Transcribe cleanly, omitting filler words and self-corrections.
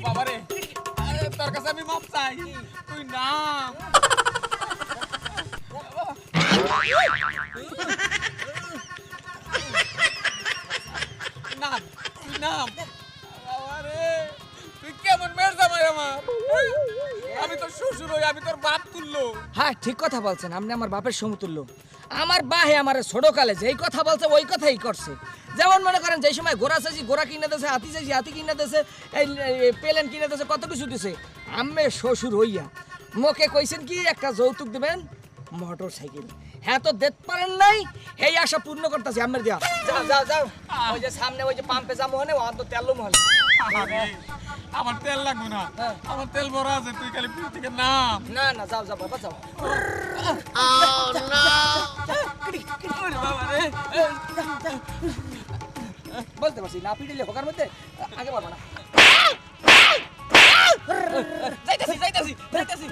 বাবারে তোর কাছে আমি মাপ চাই তুই নাম নাম তুই নাম বাবারে তুই কেমন মেয়ের জামাই আমার আমি তোর শ্বশুর হই আমি তোর বাপ তুললো হ্যাঁ ঠিক কথা বলছেন আপনি আমার বাপের সমতুল্য আমার বাহে আমার ছোট কালে যেই কথা বলছে ওই কথাই করছে যেমন মনে করেন যেই সময় ঘোড়া চাইছি ঘোড়া কিনে দিয়েছে হাতি চাইছি হাতি কিনে দিয়েছে এই প্লেন কিনে দিয়েছে কত কিছু দিছে আমি শ্বশুর হইয়া মোকে কইছেন কি একটা যৌতুক দিবেন মোটর সাইকেল হ্যাঁ তো দেখতে পারেন নাই এই আশা পূর্ণ করতেছি আমার দিয়া যাও যাও যাও ওই যে সামনে ওই যে পাম্পে যাবো হনে অন্ত তেলও মহলে আমার তেল লাগবে না আমার তেল ভরা আছে তুই খালি পিঠ থেকে নাম না না যাও যাও বাবা যাও বাবারে বলতে পারছি না পিটিলে হোকার মধ্যে আগে পারবো না যাইতাছি যাইতাছি যাইতাছি